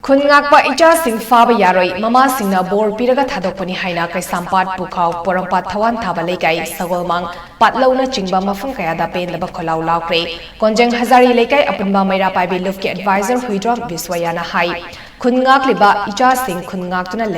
ꯈꯨꯟꯉꯥꯛꯄ ꯏꯆꯥꯁꯤꯡ ꯐꯥꯕ ꯌꯥꯔꯣꯏ ꯃꯃꯥꯁꯤꯡꯅ ꯕꯣꯔ ꯄꯤꯔꯒ ꯊꯥꯗꯣꯛꯄꯅꯤ ꯍꯥꯏꯅ ꯀꯩꯁꯥꯝꯄꯥꯠ ꯄꯨꯈꯥꯎ ꯄꯣꯔꯣꯝꯄꯥꯠ ꯊꯋꯥꯟ ꯊꯥꯕ ꯂꯩꯀꯥꯏ ꯁꯒꯣꯜꯃꯥꯡ ꯄꯥꯠꯂꯧꯅ ꯆꯤꯡꯕ ꯃꯐꯝ ꯀꯌꯥꯗ ꯄꯦꯟꯗꯕ ꯈꯣꯜꯂꯥꯎ ꯂꯥꯎꯈ꯭ꯔꯦ ꯀꯣꯟꯖꯦꯡ ꯍꯖꯥꯔꯤ ꯂꯩꯀꯥꯏ ꯑꯄꯨꯟꯕ ꯃꯩꯔꯥꯄꯥꯏꯕꯤ ꯂꯨꯞꯀꯤ ꯑꯦꯗꯚꯥꯏꯖꯔ ꯍꯨꯏꯗ꯭ꯔꯣꯝ ꯕꯤꯁ꯭ꯋꯥꯌꯥꯅ ꯍꯥꯏ ꯈꯨꯟꯉꯥꯛꯂꯤꯕ ꯏꯆꯥꯁꯤꯡ ꯈꯨꯟꯉꯥꯛꯇꯨꯅ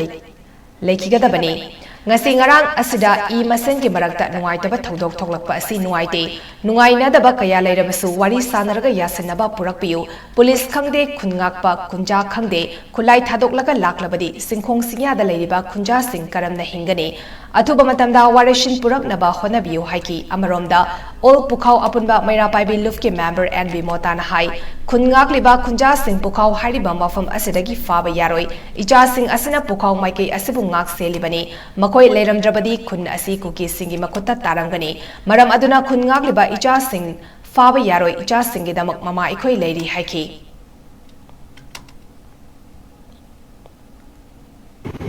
ꯂꯩꯈꯤꯒꯗꯕꯅꯤ ngasi ngarang asida I masengi marakta nungaitaba thodok thoklakpa asi nuaite nungainadaba kaya leirabasu wari sanaraga yasinaba purakpiu police khangde khungakpa kunja khangde khulai thadoklaga laklabadi singkhong singyada leiriba kunja sing karamna hingani athuba matamda warishin puraknaba honabiu haiki amaromda all pukhau apunba mairapaibi lufki member NB Motana hai khungakliba kunja sing pukhau hariba mafam asidagi faba yaroi ija sing asina pukhau maikei asibu ngak selibani makoi leiramdrabadi khun asi kuki singi makutta tarangani maram aduna khungakliba ija sing faba yaroi ija singi damak mama ikhoi leiri haiki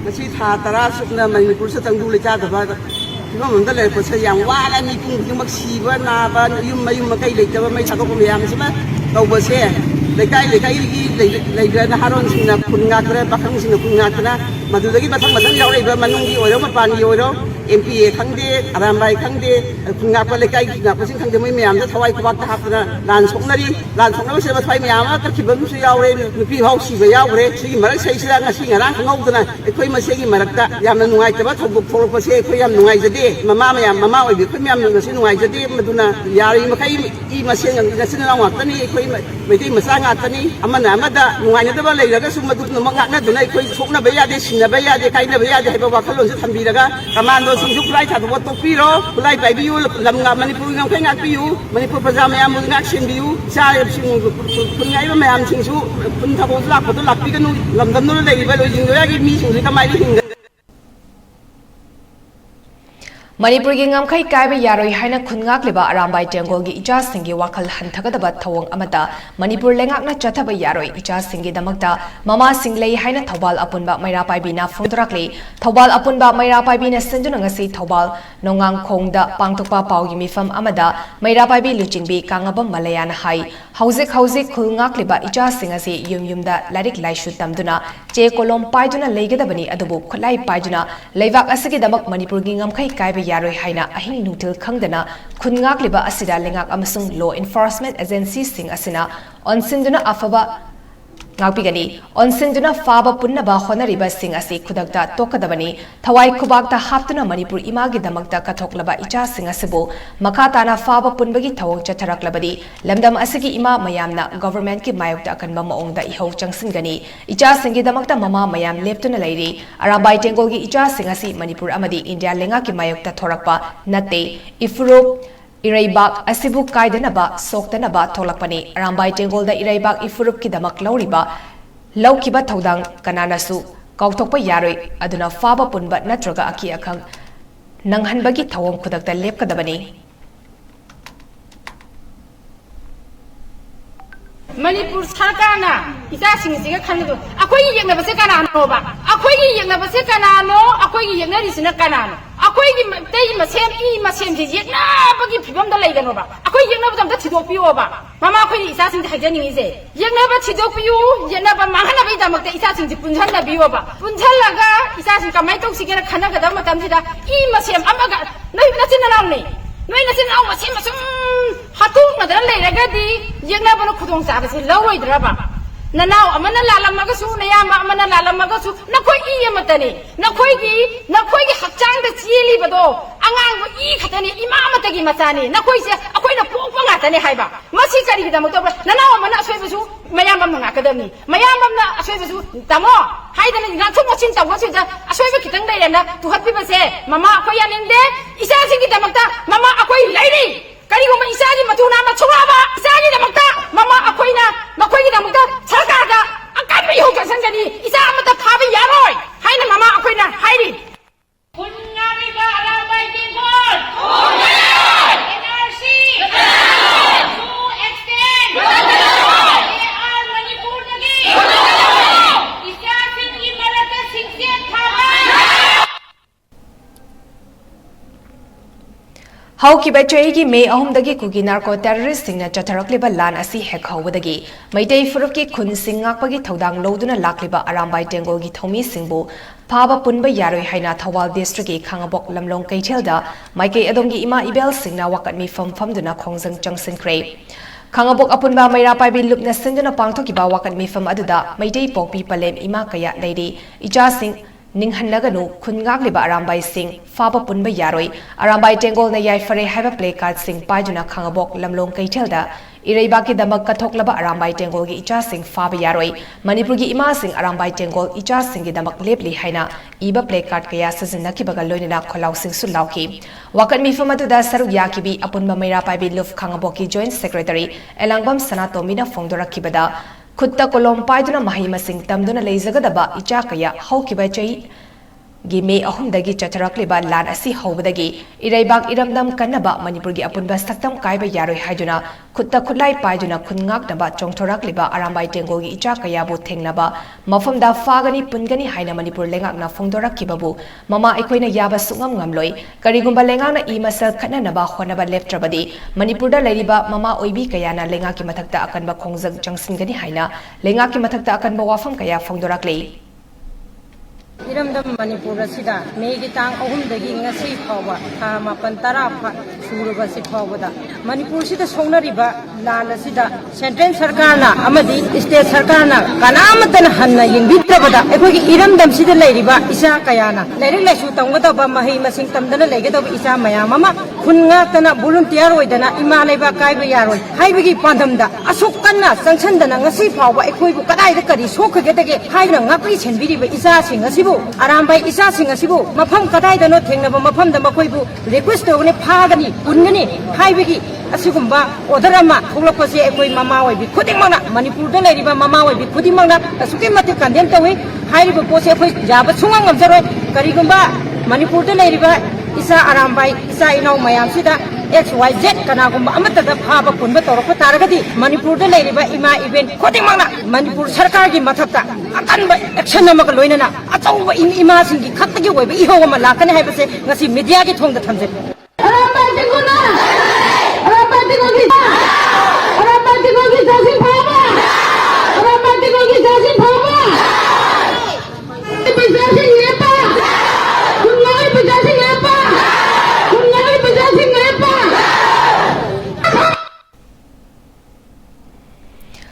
Masih thara sukna Manipur sa tangdu lecha da ba no mun da le ko sa yang wa la mi pung ju mak si ba na ba yum makai le ta ba mai thadok ko yam si ba tau ba se le kai gi le ga na haron sing na kun nga kra ba khang sing na kun nga kra madu da gi ba thang madang yaw le ba manung gi oiro ma pan gi oiro MPA khangde arambai khangde kun nga pa le kai gi na ko sing khangde mai myam da thawai ko ba ta hap na lan soknari se ba thai myam ka khibam su yaw re nupi hau si ba yaw re si marak sai sira nga si nga ngau da na ekhoi ma se gi marakta yam na nungai ta ba thobuk thol pa se ekhoi yam nungai jade mama myam mama oi bi khoi myam nga si nungai jade maduna yari ma kai I ma se nga sin na wa ta ni ekhoi mai ti ma sa nga ta ni amana amada nungai na da ba leiraga su madu na ma na duna ekhoi sokna ba ya de sinna ba ya de kai na ba ya de ba wa khalon se thambi daga kamando sing su kulai thadu to piro kulai bai biu lam nga Manipur ngam kai ngak biu Manipur praja mayam ngak sin biu sa sing kun ngai ba mayam sing su kun thabo lak ko lak pi ka nu lam dam nu le ba lo jing ya gi mi sing ka mai ri hing Manipur gi ngamkhai kaiba yaroi haina khungakliba arambai tengol gi ija singi wakhal hantagadaba thawang amata Manipur lengakna chathaba yaroi ija singi damakta mama singlei haina thobal apunba mairapaibi na phongdorakle thobal apunba mairapaibi na senjuna ngasi thobal nongang khongda pangtokpa paugi mifam amada mairapaibi luchingbi kangabam malayana hai hauzik khungakliba ija singasi yumda larik laishu tamduna che kolom paiduna leigadabani adubu khulai paiduna leivak asigi damak Manipur gi ngamkhai kaiba yaroi haina ahing nutil khangdana khungakliba asida lengak amasung law enforcement agencies sing asina onsinduna afaba ngakpigani onsinduna faba punnaba honariba sing asi khudakta tokadabani thawai khubakta haptuna Manipur imagi damakta kathoklaba icha sing asibu makhatana faba punbagi thawong chatharaklabadi lamdam asigi ima mayamna government ki mayokta akanba maongda ihau changsingani icha singi damakta mama mayam leptuna leiri arambai tengol gi icha sing asi Manipur amadi India lenga ki mayokta thorakpa natte ifrup Iraibak asibu kaidanaba soktanaba tholakpani arambai tengolda Iraibak ifurup ki damak lauriba laukiba thodang kananasu kauthokpa yaroi aduna faba punba natraga aki akhang nanghanbagi thawong khudakta lepkadabani Manipur sarkarna isa singsiga khandu akoi yengna base kanano ba akoi gi yengna base kanano akoi gi yengna risina kanano akoi gi tei masem ji yekna bagi phibam da leigano ba akoi yengna ba jamda thidok piyo ba mama akoi isa sing haijani ise yengna ba thidok piyo yengna ba mahana bai damak isa sing ji punjhan na biyo ba punjhan laga isa sing kamai tok sigena khana ga da matam sida masem amaga nai nachina nauni noi na sin au masem hatu na da leiraga di yengna ba no khudong sa ba si lawoi draba nanau amana lalamaga su nayama amana lalamaga su nakoi matani nakoi gi hakchang da chili bado angang bo khatani ima matagi machani nakoi se akoi na pokpa ngatani haiba masi kari gidam to nanau amana asoi basu mayam bam ngakadami mayam bam na asoi basu tamo haidana nga thu machin taw su da asoi ba kitang dai na tu hatpi base mama akoi yaninde isa singi damakta mama akoi lairi Karigoma isagi matuna machuraba isagi damakta mama akoina makoigi damakta sarkarga akanbi hoga sangani isa amata phabi yaroi haina mama akoina hairi kunnariga arabai tingol NRC to extend AR Manipur dagi isa singi malata singsian thaba ꯍꯧꯈꯤꯕ ꯆꯍꯤꯒꯤ ꯃꯦ 3ꯗꯒꯤ cookie narco ꯇꯦꯔꯣꯔꯤꯁꯁꯤꯡꯅ ꯆꯠꯊꯔꯛꯂꯤꯕ ꯂꯥꯟ ꯑꯁꯤ ꯍꯦꯛ ꯍꯧꯕꯗꯒꯤ ꯃꯩꯇꯩ ꯐꯨꯔꯨꯞꯀꯤ ꯈꯨꯟꯁꯤꯡ ꯉꯥꯛꯄꯒꯤ ꯊꯧꯗꯥꯡ ꯂꯧꯗꯨꯅ ꯂꯥꯛꯂꯤꯕ ꯑꯔꯥꯝꯕꯥꯏ ꯇꯦꯡꯒꯣꯜꯒꯤ ꯊꯧꯃꯤꯁꯤꯡꯕꯨ ꯐꯥꯕ ꯄꯨꯟꯕ ꯌꯥꯔꯣꯏ ꯍꯥꯏꯅ ꯊꯧꯕꯥꯜ ꯗꯤꯁꯇ꯭ꯔꯤꯛꯀꯤ ꯈꯥꯡꯉꯕꯣꯛ ꯂꯝꯂꯣꯡ ꯀꯩꯊꯦꯜꯗ ꯃꯥꯏꯀꯩ ꯑꯗꯣꯝꯒꯤ ꯏꯃꯥ ꯏꯕꯦꯜꯁꯤꯡꯅ ꯋꯥꯀꯠ ꯃꯤꯐꯝ ꯐꯝꯗꯨꯅ ꯈꯣꯡꯖꯪ ꯆꯪꯁꯤꯟꯈ꯭ꯔꯦ꯫ ꯈꯥꯡꯉꯕꯣꯛ ꯑꯄꯨꯟꯕ ꯃꯩꯔꯥ ꯄꯥꯏꯕꯤ ꯂꯨꯞꯅ ꯁꯤꯟꯗꯨꯅ ꯄꯥꯡꯊꯣꯛꯈꯤꯕ ꯋꯥꯀꯠ ꯃꯤꯐꯝ ꯑꯗꯨꯗ ꯃꯩꯇꯩ ꯄꯣꯛꯄꯤ ꯄꯂꯦꯝ ꯏꯃꯥ ꯀꯌꯥ ꯂꯩꯔꯤ, ꯏꯆꯥꯁꯤꯡ ꯅꯤꯡꯍꯟꯅꯒꯅꯨ, ꯈꯨꯟ ꯉꯥꯛꯂꯤꯕ ꯑꯔꯥꯝꯕꯥꯏꯁꯤꯡ ꯐꯥꯕ ꯄꯨꯟꯕ ꯌꯥꯔꯣꯏ, ꯑꯔꯥꯝꯕꯥꯏ ꯇꯦꯡꯒꯣꯜꯅ ꯌꯥꯏꯐꯔꯦ ꯍꯥꯏꯕ ꯄ꯭ꯂꯦ ꯀꯥꯔꯗꯁꯤꯡ ꯄꯥꯏꯗꯨꯅ ꯈꯥꯡꯉꯕꯣꯛ ꯂꯝꯂꯣꯡ ꯀꯩꯊꯦꯜꯗ ꯏꯔꯩꯕꯥꯛꯀꯤꯗꯃꯛ ꯀꯠꯊꯣꯛꯂꯕ ꯑꯔꯥꯝꯕꯥꯏ ꯇꯦꯡꯒꯣꯜꯒꯤ ꯏꯆꯥꯁꯤꯡ ꯐꯥꯕ ꯌꯥꯔꯣꯏ, ꯃꯅꯤꯄꯨꯔꯒꯤ ꯏꯃꯥꯁꯤꯡ ꯑꯔꯥꯝꯕꯥꯏ ꯇꯦꯡꯒꯣꯜ ꯏꯆꯥꯁꯤꯡꯒꯤꯗꯃꯛ ꯂꯦꯞꯂꯤ ꯍꯥꯏꯅ ꯏꯕ ꯄ꯭ꯂꯦ ꯀꯥꯔꯗ ꯀꯌꯥ ꯁꯤꯖꯤꯟꯅꯈꯤꯕꯒ ꯂꯣꯏꯅꯅ ꯈꯣꯜꯂꯥꯎꯁꯤꯡꯁꯨ ꯂꯥꯎꯈꯤ꯫ ꯋꯥꯀꯠ ꯃꯤꯐꯝ ꯑꯗꯨꯗ ꯁꯔꯨꯛ ꯌꯥꯈꯤꯕꯤ ꯑꯄꯨꯟꯕ ꯃꯩꯔꯥ ꯄꯥꯏꯕꯤ ꯂꯨꯞ ꯈꯥꯡꯉꯕꯣꯛꯀꯤ ꯖꯣꯏꯟꯠ ꯁꯦꯀ꯭ꯔꯦꯇꯔꯤ ꯑꯦꯂꯥꯡꯕꯝ ꯁꯅꯥꯇꯣꯝꯕꯤꯅ ꯐꯣꯡꯗꯣꯔꯛꯈꯤꯕꯗ ꯈꯨꯠꯇ ꯀꯣꯂꯣꯝ ꯄꯥꯏꯗꯨꯅ ꯃꯍꯩ ꯃꯁꯤꯡ ꯇꯝꯗꯨꯅ ꯂꯩꯖꯒꯗꯕ ꯏꯆꯥ ꯀꯌꯥ ꯍꯧꯈꯤꯕ ꯆꯍꯤ ꯃꯦ 3ꯗꯒꯤ ꯆꯠꯊꯔꯛꯂꯤꯕ ꯂꯥꯟ ꯑꯁꯤ ꯍꯧꯕꯗꯒꯤ ꯏꯔꯩꯕꯥꯛ ꯏꯔꯝꯗꯝ ꯀꯟꯅꯕ ꯃꯅꯤꯄꯨꯔꯒꯤ ꯑꯄꯨꯟꯕ ꯁꯛꯇꯝ ꯀꯥꯏꯕ ꯌꯥꯔꯣꯏ ꯍꯥꯏꯗꯨꯅ ꯈꯨꯠꯇ ꯈꯨꯠꯂꯥꯏ ꯄꯥꯏꯗꯨꯅ ꯈꯨꯟ ꯉꯥꯛꯅꯕ ꯆꯣꯡꯊꯣꯔꯛꯂꯤꯕ ꯑꯔꯥꯝꯕꯥꯏ ꯇꯦꯡꯒꯣꯜꯒꯤ ꯏꯆꯥ ꯀꯌꯥꯕꯨ ꯊꯦꯡꯅꯕ ꯃꯐꯝꯗ ꯐꯥꯒꯅꯤ ꯄꯨꯟꯒꯅꯤ ꯍꯥꯏꯅ ꯃꯅꯤꯄꯨꯔ ꯂꯩꯉꯥꯛꯅ ꯐꯣꯡꯗꯣꯔꯛꯈꯤꯕꯕꯨ ꯃꯃꯥ ꯑꯩꯈꯣꯏꯅ ꯌꯥꯕ ꯁꯨꯡꯉꯝ ꯉꯝꯂꯣꯏ꯫ ꯀꯔꯤꯒꯨꯝꯕ ꯂꯩꯉꯥꯛꯅ ꯏ ꯃꯁꯜ ꯈꯠꯅꯅꯕ ꯍꯣꯠꯅꯕ ꯂꯦꯞꯇ꯭ꯔꯕꯗꯤ ꯃꯅꯤꯄꯨꯔꯗ ꯂꯩꯔꯤꯕ ꯃꯃꯥ ꯑꯣꯏꯕꯤ ꯀꯌꯥꯅ ꯂꯩꯉꯥꯛꯀꯤ ꯃꯊꯛꯇ ꯑꯀꯟꯕ ꯈꯣꯡꯖꯪ ꯆꯪꯁꯤꯟꯒꯅꯤ ꯍꯥꯏꯅ ꯂꯩꯉꯥꯛꯀꯤ ꯃꯊꯛꯇ ꯑꯀꯟꯕ ꯋꯥꯐꯝ ꯀꯌꯥ ꯐꯣꯡꯗꯣꯔꯛꯂꯤ꯫ इरमदम मणिपुर असिदा मेगी तांग अहुमदगी ngasi फावबा था मापन तरा सुरबा सि फावबदा मणिपुर सिदा सोंगनरिबा लान असिदा सेंट्रल सरकार ना अमदी स्टेट सरकार ना कनामतन हन्ना यिंबित्रबदा एखोगी इरमदम सिदा लेरिबा इसा कयाना लेरिक लेसु तंगदबा मही मसिंग तमदना लेगदब इसा मयाम अमा खुनगातना volunteer ओइदना इमा लेबा कायबा यारोय हाइबगी पांदमदा असुक कन्ना संगसनदना ngasi फावबा एखोइबु कदाइदा करी सोखगेदगे हाइना ngapri सेनबिरिबा इसा सिंग असिबु अरामबाई इसा सिंग असिबु मफम कदाइदनो थेंगनबा मफमदा मखोइबु रिक्वेस्ट तौगने फागनी पुनगनी हाइबगी असिगुम्बा ऑर्डर अमा थोलपसे एखोइ ममा ओइबि खुदिंगमना मणिपुरदा लेरिबा ममा ओइबि खुदिंगमना असुके मति कंडेम तौइ हाइरिबा पोसे एखोइ जाबा सुंगम ngमजरोय करिगुम्बा मणिपुरदा लेरिबा इसा अरामबाई इसा इनाउ मयामसिदा XYZ कनागुम्बा अमतदा फाबा पुनबा तौरपा तारगदी मणिपुरदा लेरिबा इमा इवेंट खुदिंगमना मणिपुर सरकार की मथक्ता अकनबा एक्शन अमगा लोइनना अचौबा इमा सिंगी खत्तगी ओइबा इहो अमा लाकने हाइबसे ngasi मीडिया की थोंगदा थमजे